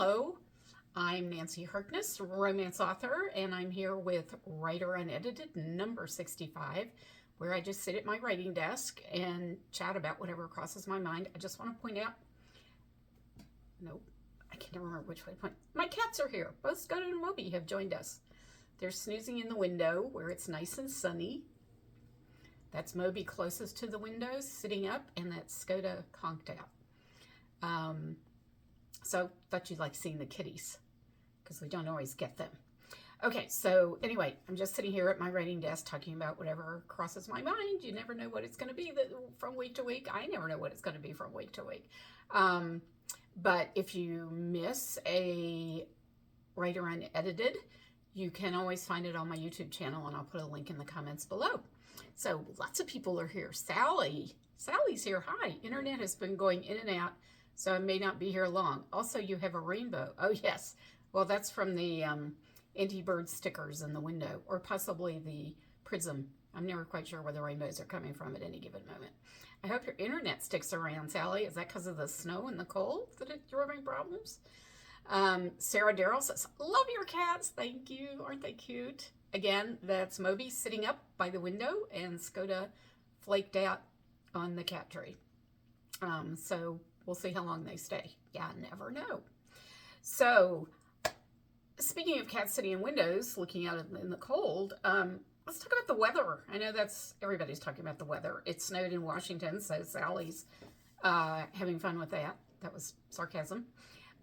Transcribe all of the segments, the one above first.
Hello, I'm Nancy Harkness, romance author, and I'm here with Writer Unedited number 65, where I just sit at my writing desk and chat about whatever crosses my mind. I just want to point out, nope, I can't remember which way to point. My cats are here. Both Scott and Moby have joined us. They're snoozing in the window where it's nice and sunny. That's Moby closest to the window, sitting up, and that's Skoda conked out. So thought you'd like seeing the kitties because we don't always get them. Okay, so anyway, I'm just sitting here at my writing desk talking about whatever crosses my mind. You never know what it's going to be from week to week. I never know what it's going to be from week to week. But if you miss a Writer Unedited, you can always find it on my YouTube channel, and I'll put a link in the comments below. So lots of people are here. Sally's here. Hi. Internet has been going in and out, so I may not be here long. Also, you have a rainbow. Oh, yes. Well, that's from the anti-bird stickers in the window, or possibly the prism. I'm never quite sure where the rainbows are coming from at any given moment. I hope your internet sticks around, Sally. Is that because of the snow and the cold that you're having problems? Sarah Darrell says, love your cats. Thank you. Aren't they cute? Again, that's Moby sitting up by the window and Skoda flaked out on the cat tree. So we'll see how long they stay. Yeah, never know. So speaking of cats sitting in windows, looking out in the cold, let's talk about the weather. I know everybody's talking about the weather. It snowed in Washington, so Sally's having fun with that. That was sarcasm.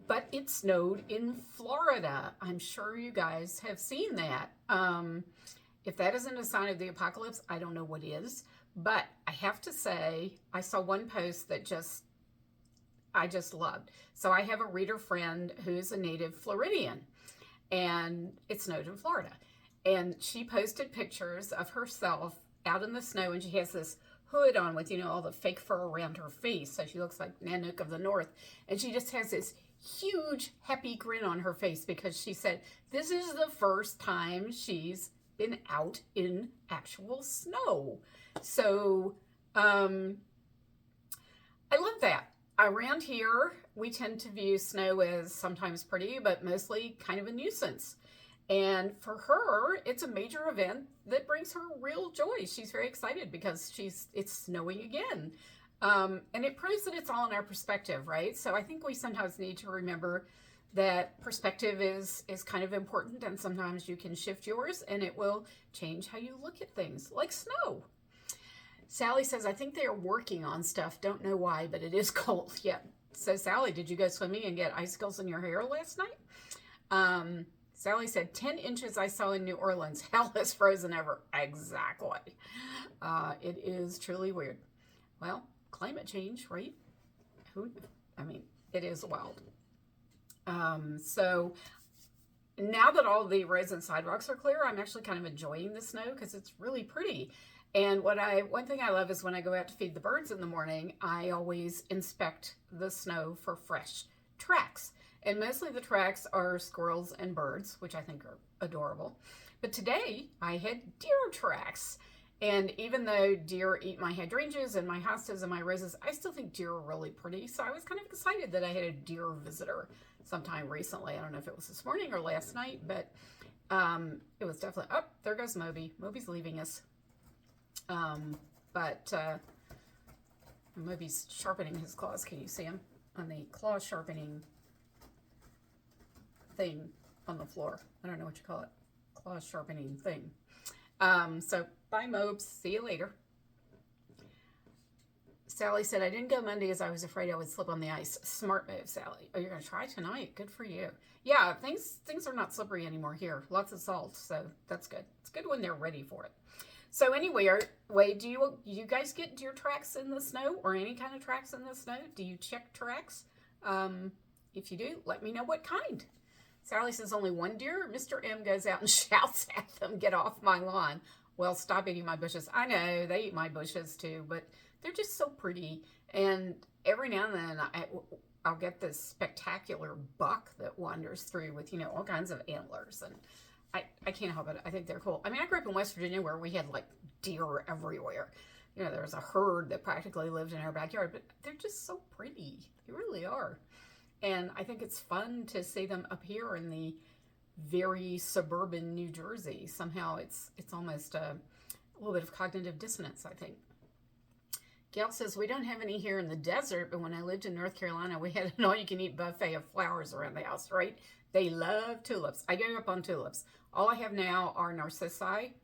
But it snowed in Florida. I'm sure you guys have seen that. If that isn't a sign of the apocalypse, I don't know what is. But I have to say, I saw one post that I just loved. So I have a reader friend who's a native Floridian, and it snowed in Florida. And she posted pictures of herself out in the snow, and she has this hood on with, all the fake fur around her face. So she looks like Nanook of the North. And she just has this huge happy grin on her face because she said this is the first time she's been out in actual snow. So I love that. Around here, we tend to view snow as sometimes pretty, but mostly kind of a nuisance. And for her, it's a major event that brings her real joy. She's very excited because it's snowing again. And it proves that it's all in our perspective, right? So I think we sometimes need to remember that perspective is kind of important, and sometimes you can shift yours and it will change how you look at things, like snow. Sally says, I think they are working on stuff. Don't know why, but it is cold. Yeah. So Sally, did you go swimming and get icicles in your hair last night? Sally said, 10 inches I saw in New Orleans. Hell is frozen ever. Exactly. It is truly weird. Well, climate change, right? It is wild. So now that all the roads and sidewalks are clear, I'm actually kind of enjoying the snow because it's really pretty. And one thing I love is when I go out to feed the birds in the morning, I always inspect the snow for fresh tracks. And mostly the tracks are squirrels and birds, which I think are adorable. But today I had deer tracks. And even though deer eat my hydrangeas and my hostas and my roses, I still think deer are really pretty. So I was kind of excited that I had a deer visitor sometime recently. I don't know if it was this morning or last night, but it was definitely, oh, there goes Moby. Moby's leaving us. Moby's sharpening his claws. Can you see him? On the claw sharpening thing on the floor. I don't know what you call it. Claw sharpening thing. So bye, Mobes. See you later. Sally said, I didn't go Monday as I was afraid I would slip on the ice. Smart move, Sally. Oh, you're going to try tonight. Good for you. Yeah, things are not slippery anymore here. Lots of salt, so that's good. It's good when they're ready for it. So anyway, do you guys get deer tracks in the snow or any kind of tracks in the snow? Do you check tracks? If you do, let me know what kind. Sally says only one deer. Mr. M goes out and shouts at them, get off my lawn. Well, stop eating my bushes. I know, they eat my bushes too, but they're just so pretty. And every now and then I'll get this spectacular buck that wanders through with, all kinds of antlers. And I can't help it. I think they're cool. I grew up in West Virginia where we had like deer everywhere. There was a herd that practically lived in our backyard, but they're just so pretty. They really are. And I think it's fun to see them up here in the very suburban New Jersey. Somehow it's almost a little bit of cognitive dissonance, I think. Gail says, we don't have any here in the desert, but when I lived in North Carolina, we had an all-you-can-eat buffet of flowers around the house, right? They love tulips. I gave up on tulips. All I have now are narcissi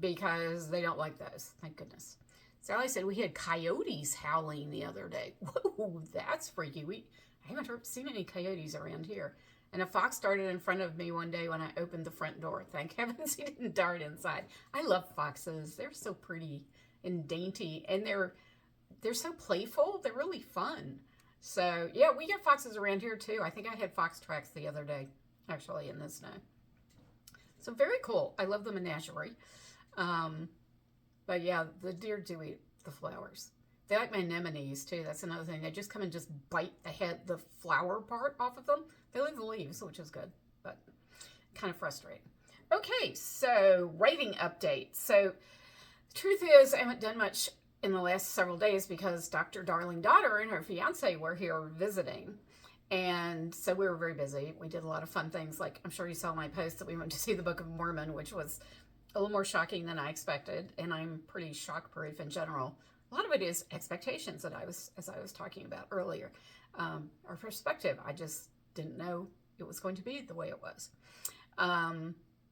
because they don't like those. Thank goodness. Sally said, we had coyotes howling the other day. Whoa, that's freaky. I haven't seen any coyotes around here. And a fox darted in front of me one day when I opened the front door. Thank heavens he didn't dart inside. I love foxes. They're so pretty and dainty, and they're so playful. They're really fun. So, yeah, we get foxes around here, too. I think I had fox tracks the other day, actually, in the snow. So, very cool. I love the menagerie. But, yeah, the deer do eat the flowers. They like my anemones, too. That's another thing. They just come and just bite the flower part off of them. They leave the leaves, which is good, but kind of frustrating. Okay, so rating update. So, the truth is, I haven't done much in the last several days because Dr. Darling Daughter and her fiance were here visiting. And so we were very busy. We did a lot of fun things. Like, I'm sure you saw my post that we went to see the Book of Mormon, which was a little more shocking than I expected. And I'm pretty shock proof in general. A lot of it is expectations that as I was talking about earlier, our perspective. I just didn't know it was going to be the way it was.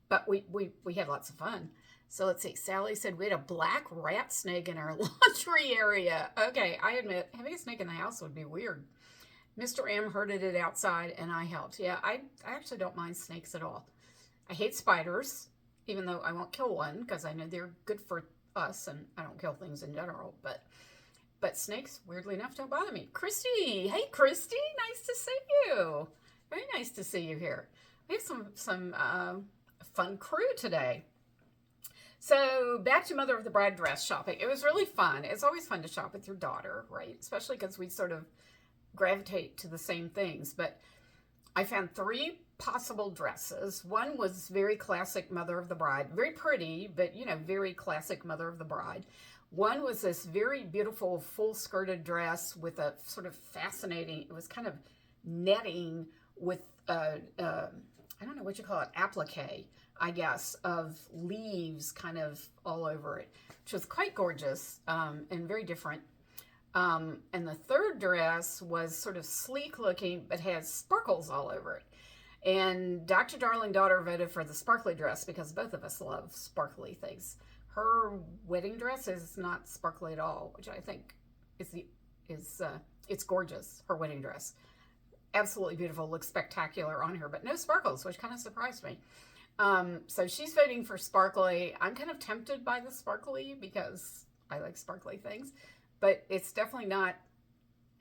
But we had lots of fun. So let's see. Sally said we had a black rat snake in our laundry area. Okay, I admit having a snake in the house would be weird. Mr. M herded it outside and I helped. Yeah, I actually don't mind snakes at all. I hate spiders, even though I won't kill one because I know they're good for us and I don't kill things in general. But snakes, weirdly enough, don't bother me. Christy, hey Christy, nice to see you. Very nice to see you here. We have some fun crew today. So back to Mother of the Bride dress shopping. It was really fun. It's always fun to shop with your daughter, right? Especially because we sort of gravitate to the same things. But I found 3 possible dresses. One was very classic Mother of the Bride. Very pretty, but, very classic Mother of the Bride. One was this very beautiful full-skirted dress with a sort of fascinating, it was kind of netting with, I don't know what you call it, applique, I guess, of leaves kind of all over it, which was quite gorgeous and very different. And the third dress was sort of sleek looking, but has sparkles all over it. And Dr. Darling Daughter voted for the sparkly dress because both of us love sparkly things. Her wedding dress is not sparkly at all, which I think it's gorgeous, her wedding dress. Absolutely beautiful, looks spectacular on her, but no sparkles, which kind of surprised me. So she's voting for sparkly. I'm kind of tempted by the sparkly because I like sparkly things, but it's definitely not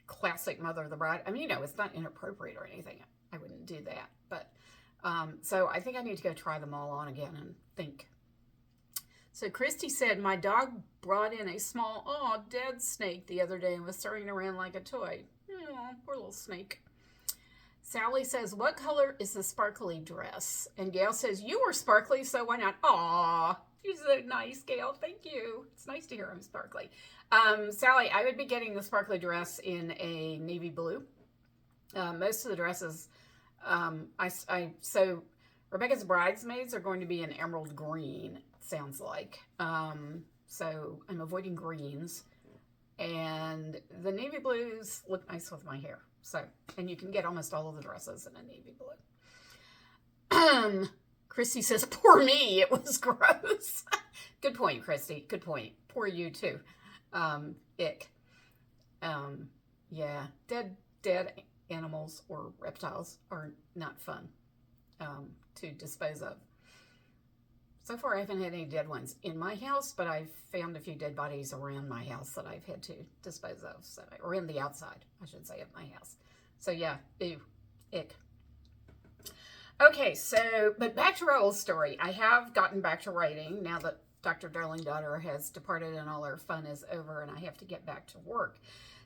classic Mother of the Bride. I mean, it's not inappropriate or anything. I wouldn't do that, but so I think I need to go try them all on again and think. So Christy said, my dog brought in a small, dead snake the other day and was throwing it around like a toy. Oh, poor little snake. Sally says, what color is the sparkly dress? And Gail says, you were sparkly, so why not? Aw, you're so nice, Gail. Thank you. It's nice to hear I'm sparkly. Sally, I would be getting the sparkly dress in a navy blue. Most of the dresses, so Rebecca's bridesmaids are going to be in emerald green, it sounds like. So I'm avoiding greens. And the navy blues look nice with my hair. So, and you can get almost all of the dresses in a navy blue. Christy says, poor me, it was gross. Good point, Christy. Good point. Poor you too. Ick. Yeah, dead animals or reptiles are not fun to dispose of. So far, I haven't had any dead ones in my house, but I've found a few dead bodies around my house that I've had to dispose of, or in the outside, I should say, of my house. So yeah, ew, ick. Okay, so, but back to our old story. I have gotten back to writing now that Dr. Darling Daughter has departed and all our fun is over and I have to get back to work.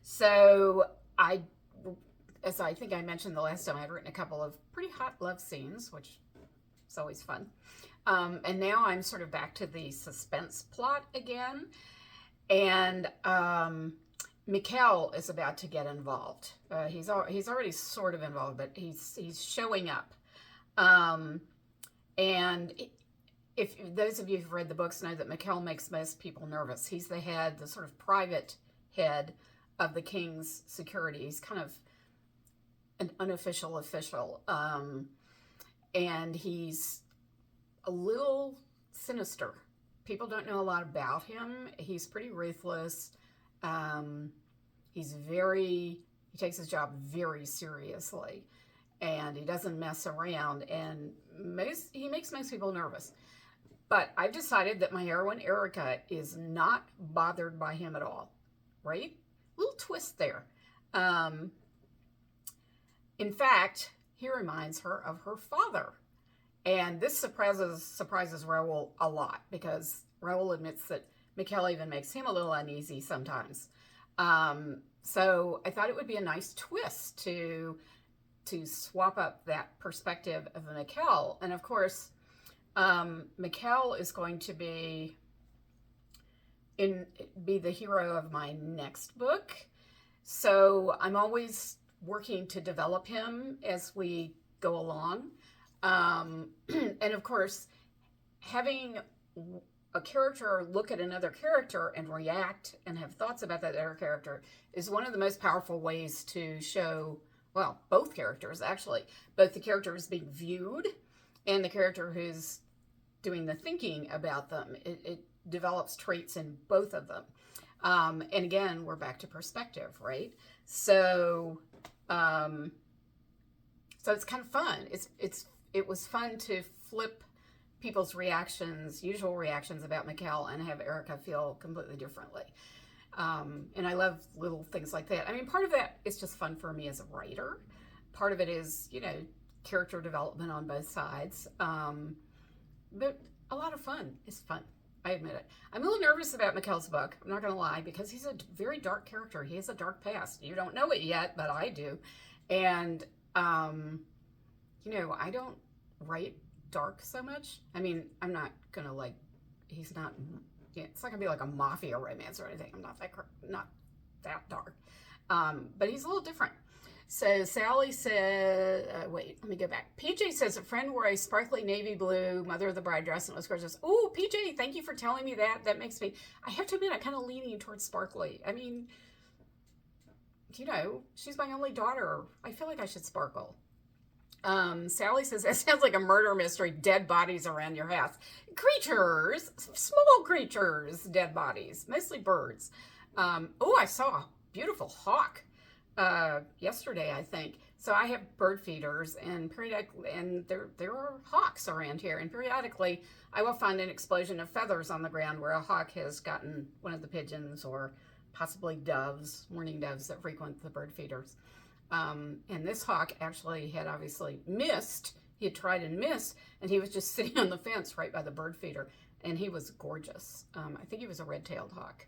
So as I think I mentioned the last time, I'd written a couple of pretty hot love scenes, which is always fun. And now I'm sort of back to the suspense plot again. And Mikhail is about to get involved. He's already sort of involved, but he's showing up. And if those of you who've read the books know that Mikhail makes most people nervous. He's the head, the sort of private head of the king's security. He's kind of an unofficial official. And he's a little sinister. People don't know a lot about him. He's pretty ruthless. He takes his job very seriously, and he doesn't mess around, and he makes most people nervous. But I've decided that my heroine, Erica, is not bothered by him at all, right? Little twist there. In fact, he reminds her of her father. And this surprises Raoul a lot, because Raoul admits that Mikhail even makes him a little uneasy sometimes. So I thought it would be a nice twist to swap up that perspective of Mikhail. And of course, Mikhail is going to be the hero of my next book. So I'm always working to develop him as we go along. And of course, having a character look at another character and react and have thoughts about that other character is one of the most powerful ways to show, well, both characters actually, both the character is being viewed and the character who's doing the thinking about them. It develops traits in both of them. And again, we're back to perspective, right? So it's kind of fun. It was fun to flip people's usual reactions about Mikhail, and have Erica feel completely differently. And I love little things like that. I mean, part of that is just fun for me as a writer. Part of it is, character development on both sides. But a lot of fun. It's fun. I admit it. I'm a little nervous about Mikhail's book. I'm not going to lie, because he's a very dark character. He has a dark past. You don't know it yet, but I do. And, I don't write dark so much. I mean, I'm not going to it's not going to be like a mafia romance or anything. I'm not that dark. But he's a little different. So Sally said, wait, let me go back. PJ says, a friend wore a sparkly navy blue Mother of the Bride dress and it was gorgeous. Oh, PJ, thank you for telling me that. That makes me, I have to admit, I'm kind of leaning towards sparkly. I mean, she's my only daughter. I feel like I should sparkle. Sally says, that sounds like a murder mystery. Dead bodies around your house. Creatures, small creatures, dead bodies, mostly birds. I saw a beautiful hawk yesterday, I think. So I have bird feeders, and there are hawks around here, and periodically I will find an explosion of feathers on the ground where a hawk has gotten one of the pigeons, or possibly doves, mourning doves that frequent the bird feeders. And this hawk actually had obviously missed. He had tried and missed, and he was just sitting on the fence right by the bird feeder, and he was gorgeous. I think he was a red-tailed hawk.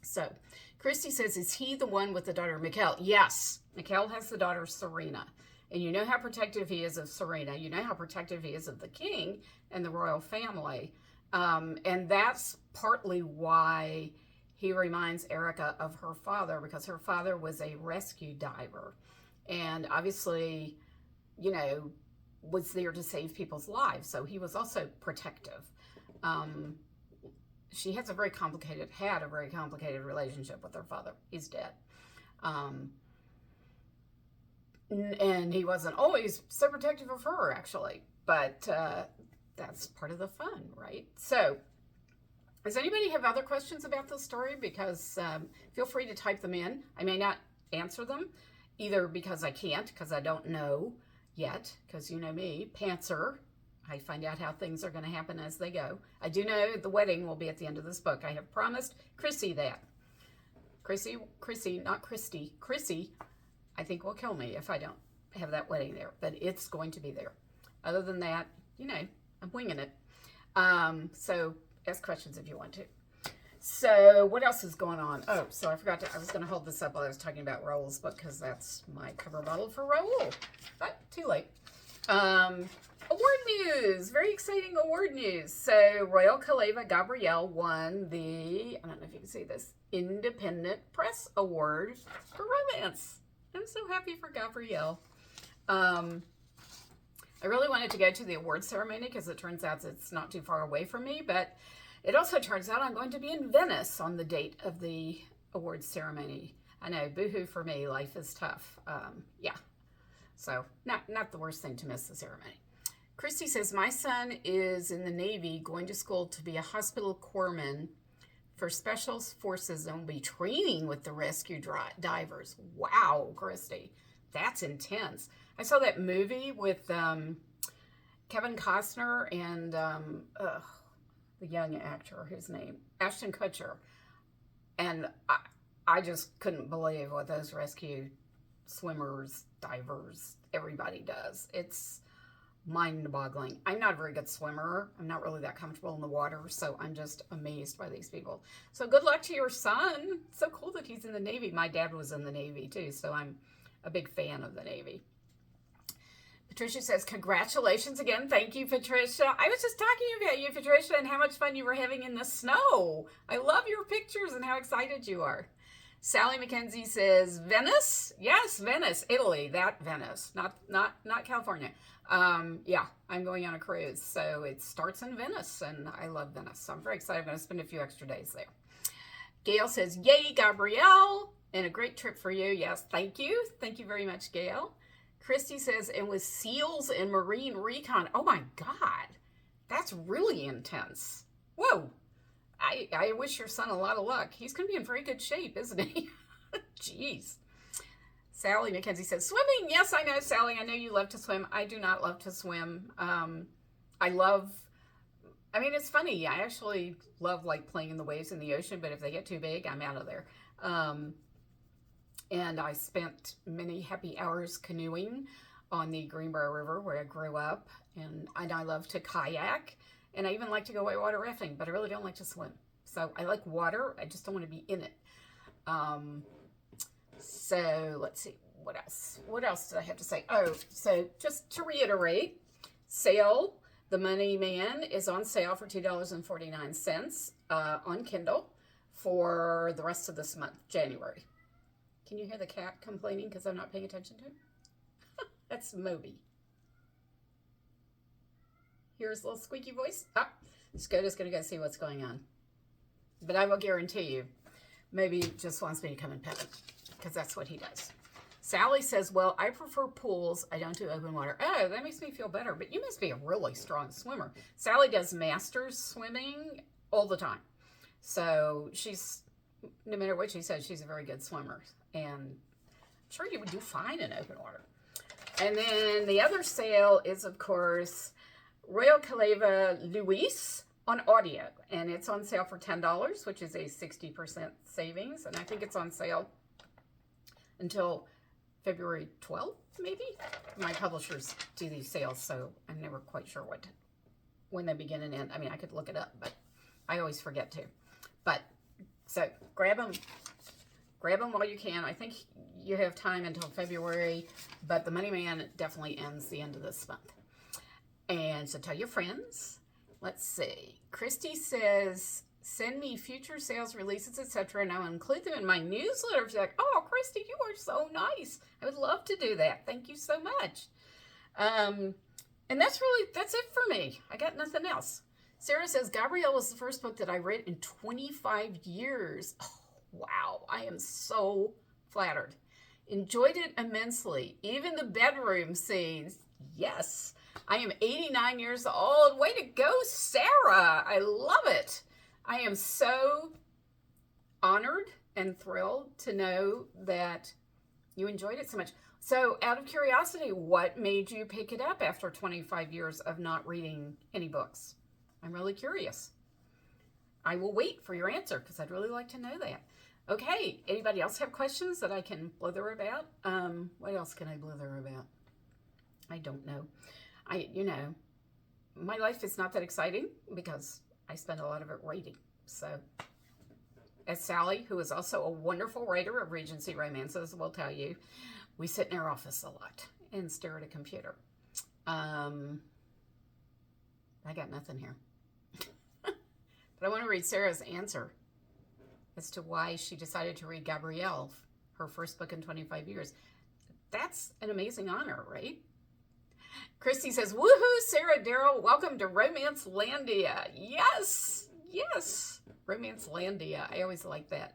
So Christy says, is he the one with the daughter Mikhail? Yes. Mikhail has the daughter Serena. And you know how protective he is of Serena. You know how protective he is of the king and the royal family. And that's partly why he reminds Erica of her father, because her father was a rescue diver. And obviously, was there to save people's lives. So he was also protective. She had a very complicated relationship with her father. He's dead. And he wasn't always so protective of her, actually. But that's part of the fun, right? So, does anybody have other questions about this story? Because feel free to type them in. I may not answer them, either because I can't, because I don't know yet, because you know me, pantser. I find out how things are going to happen as they go. I do know the wedding will be at the end of this book. I have promised Chrissy that. Chrissy, not Christy. Chrissy, I think will kill me if I don't have that wedding there. But it's going to be there. Other than that, I'm winging it. So ask questions if you want to. So what else is going on? Oh, so I was going to hold this up while I was talking about Raoul's book, because that's my cover bottle for Raoul. But too late. Award news. Very exciting award news. So Royal Kaleva Gabrielle won the, I don't know if you can see this, Independent Press Award for romance. I'm so happy for Gabrielle. I really wanted to go to the award ceremony because it turns out it's not too far away from me, but it also turns out I'm going to be in Venice on the date of the awards ceremony. I know, boohoo for me, life is tough. Yeah, so not the worst thing to miss the ceremony. Christy says, my son is in the Navy going to school to be a hospital corpsman for Special Forces and will be training with the rescue divers. Wow, Christy, that's intense. I saw that movie with Kevin Costner and the young actor, whose name, Ashton Kutcher. And I just couldn't believe what those rescue swimmers, divers, everybody does. It's mind-boggling. I'm not a very good swimmer. I'm not really that comfortable in the water, so I'm just amazed by these people. So good luck to your son. It's so cool that he's in the Navy. My dad was in the Navy too, so I'm a big fan of the Navy. Patricia says, congratulations again. Thank you, Patricia. I was just talking about you, Patricia, and how much fun you were having in the snow. I love your pictures and how excited you are. Sally McKenzie says, Venice? Yes, Venice, Italy. That Venice, not California. Yeah, I'm going on a cruise, so it starts in Venice, and I love Venice. So I'm very excited. I'm going to spend a few extra days there. Gail says, yay, Gabrielle, and a great trip for you. Yes, thank you. Thank you very much, Gail. Christy says, and with SEALs and Marine Recon. Oh my God, that's really intense. Whoa. I wish your son a lot of luck. He's going to be in very good shape, isn't he? Jeez. Sally McKenzie says, swimming. Yes, I know, Sally. I know you love to swim. I do not love to swim. It's funny. I actually love like playing in the waves in the ocean, but if they get too big, I'm out of there. And I spent many happy hours canoeing on the Greenbrier River where I grew up. And I love to kayak. And I even like to go whitewater rafting, but I really don't like to swim. So I like water. I just don't want to be in it. So let's see. What else? What else did I have to say? Oh, so just to reiterate, sale. The Money Man is on sale for $2.49 on Kindle for the rest of this month, January. Can you hear the cat complaining because I'm not paying attention to him? That's Moby. Here's a little squeaky voice. Scota's going to go see what's going on. But I will guarantee you, Moby just wants me to come and pet him because that's what he does. Sally says, well, I prefer pools. I don't do open water. Oh, that makes me feel better. But you must be a really strong swimmer. Sally does masters swimming all the time. So she's, no matter what she says, she's a very good swimmer. And I'm sure you would do fine in open water. And then the other sale is, of course, Royal Kaleva Luis on audio. And it's on sale for $10, which is a 60% savings. And I think it's on sale until February 12th, maybe? My publishers do these sales, so I'm never quite sure when they begin and end. I mean, I could look it up, but I always forget to. But, so, grab them while you can. I think you have time until February, but the Money Man definitely ends the end of this month. And so tell your friends. Let's see. Christy says, send me future sales releases, etc., and I'll include them in my newsletter. She's like, oh, Christy, you are so nice. I would love to do that. Thank you so much. And that's it for me. I got nothing else. Sarah says, Gabrielle was the first book that I read in 25 years. Oh, wow. I am so flattered. Enjoyed it immensely. Even the bedroom scenes. Yes. I am 89 years old. Way to go, Sarah. I love it. I am so honored and thrilled to know that you enjoyed it so much. So out of curiosity, what made you pick it up after 25 years of not reading any books? I'm really curious. I will wait for your answer because I'd really like to know that. Okay, anybody else have questions that I can blither about? What else can I blither about? I don't know. My life is not that exciting because I spend a lot of it writing. So, as Sally, who is also a wonderful writer of Regency romances, will tell you, we sit in our office a lot and stare at a computer. I got nothing here. But I want to read Sarah's answer as to why she decided to read Gabrielle, her first book in 25 years. That's an amazing honor, right? Christy says, woohoo, Sarah Darrell, welcome to Romance Landia. Yes, yes, Romance Landia. I always like that.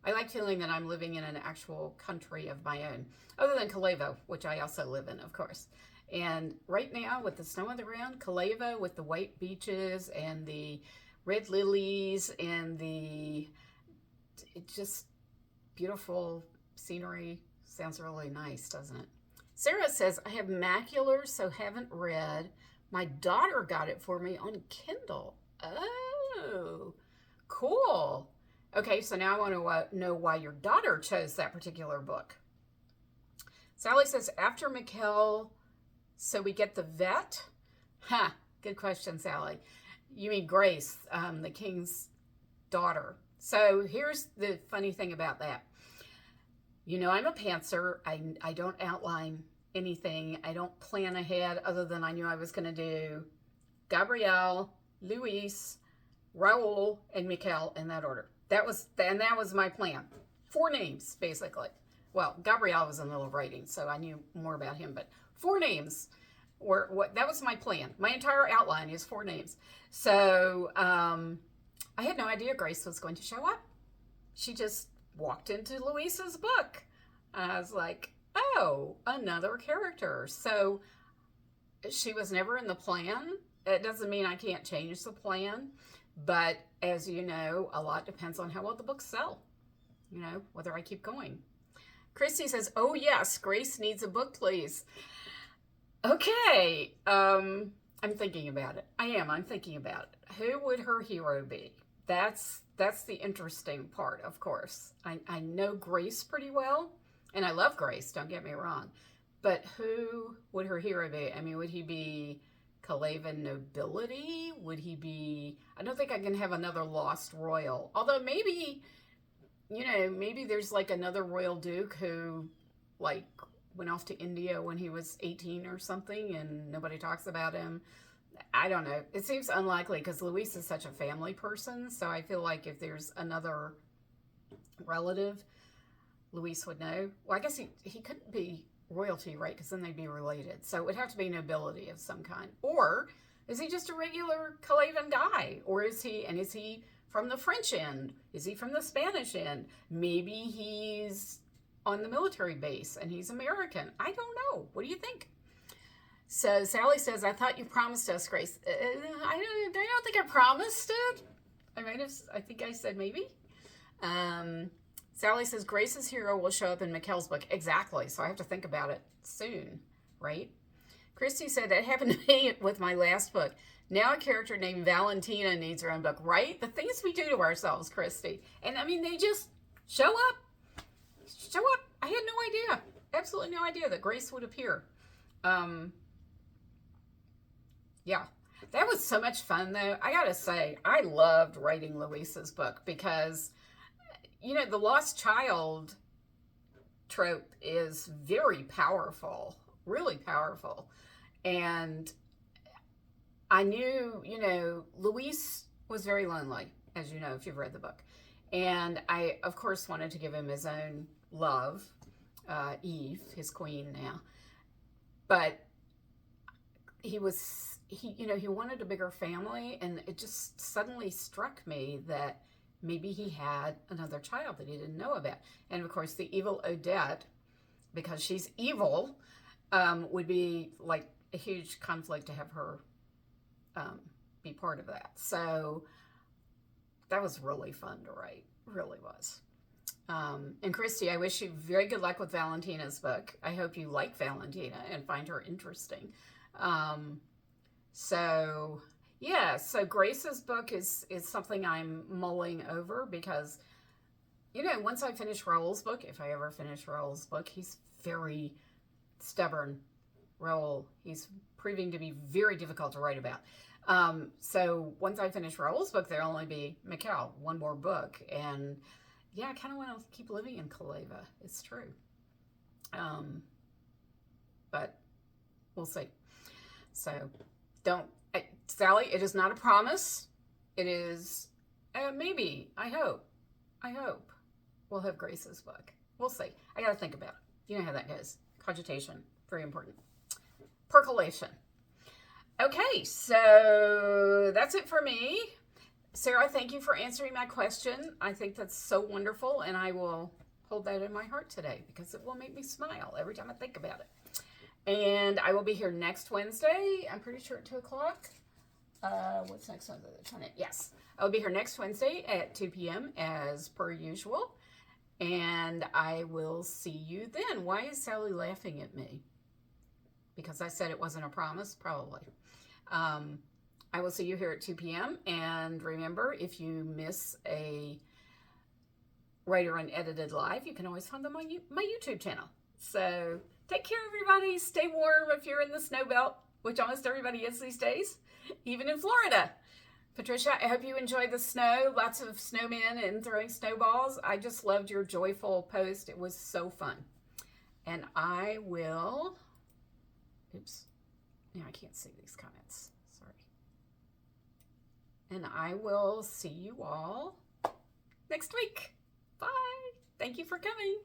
I like feeling that I'm living in an actual country of my own, other than Calevo, which I also live in, of course. And right now, with the snow on the ground, Calevo with the white beaches and the red lilies and the just beautiful scenery, sounds really nice, doesn't it? Sarah says, I have macular, so haven't read. My daughter got it for me on Kindle. Oh, cool. Okay, so now I want to know why your daughter chose that particular book. Sally says, after Mikkel, so we get the vet? Ha, good question, Sally. You mean Grace, the king's daughter. So here's the funny thing about that. You know, I'm a pantser. I don't outline anything. I don't plan ahead other than I knew I was going to do Gabrielle, Luis, Raul, and Mikkel in that order. That was my plan. 4 names, basically. Well, Gabrielle was in the middle of writing, so I knew more about him, but 4 names were that was my plan. My entire outline is 4 names. So I had no idea Grace was going to show up. She just walked into Luisa's book. I was like, oh, another character. So she was never in the plan. It doesn't mean I can't change the plan. But as you know, a lot depends on how well the books sell. You know, whether I keep going. Christy says, oh yes, Grace needs a book, please. Okay. I'm thinking about it. I'm thinking about it. Who would her hero be? That's the interesting part, of course. I know Grace pretty well, and I love Grace, don't get me wrong. But who would her hero be? I mean, would he be Calavan nobility? Would he be... I don't think I can have another lost royal. Although maybe, you know, maybe there's like another royal duke who, like, went off to India when he was 18 or something, and nobody talks about him. I don't know. It seems unlikely because Luis is such a family person. So I feel like if there's another relative, Luis would know. Well, I guess he couldn't be royalty, right? Because then they'd be related. So it would have to be nobility of some kind. Or is he just a regular Calavan guy? Or is he from the French end? Is he from the Spanish end? Maybe he's on the military base and he's American. I don't know. What do you think? So Sally says, I thought you promised us, Grace. I don't think I promised it. I think I said maybe. Sally says, Grace's hero will show up in Mikkel's book. Exactly. So I have to think about it soon, right? Christy said, that happened to me with my last book. Now a character named Valentina needs her own book, right? The things we do to ourselves, Christy. And I mean, they just show up. Show up. I had no idea. Absolutely no idea that Grace would appear. Yeah, that was so much fun, though. I gotta say, I loved writing Luisa's book because, you know, the lost child trope is very powerful, really powerful. And I knew, you know, Luis was very lonely, as you know, if you've read the book. And I, of course, wanted to give him his own love, Eve, his queen now. But he wanted a bigger family, and it just suddenly struck me that maybe he had another child that he didn't know about. And of course, the evil Odette, because she's evil, would be like a huge conflict to have her be part of that. So that was really fun to write, really was. And Christy, I wish you very good luck with Valentina's book. I hope you like Valentina and find her interesting. So Grace's book is something I'm mulling over because, you know, once I finish Raoul's book, if I ever finish Raoul's book, he's very stubborn. Raoul, he's proving to be very difficult to write about. So once I finish Raoul's book, there'll only be Mikkel, one more book. And yeah, I kind of want to keep living in Kaleva. It's true. But we'll see. So don't Sally, it is not a promise. It is maybe. I hope. I hope we'll have Grace's book. We'll see. I got to think about it. You know how that goes. Cogitation, very important. Percolation. Okay, so that's it for me. Sarah, thank you for answering my question. I think that's so wonderful, and I will hold that in my heart today because it will make me smile every time I think about it. And I will be here next Wednesday. I'm pretty sure at 2 o'clock. What's next Wednesday? The 20th. Yes. I'll be here next Wednesday at 2 p.m. as per usual. And I will see you then. Why is Sally laughing at me? Because I said it wasn't a promise? Probably. I will see you here at 2 p.m. And remember, if you miss a Writer Unedited live, you can always find them on my YouTube channel. So take care, everybody. Stay warm if you're in the snow belt, which almost everybody is these days, even in Florida. Patricia, I hope you enjoyed the snow. Lots of snowmen and throwing snowballs. I just loved your joyful post. It was so fun. And I will... Oops. Now I can't see these comments. Sorry. And I will see you all next week. Bye. Thank you for coming.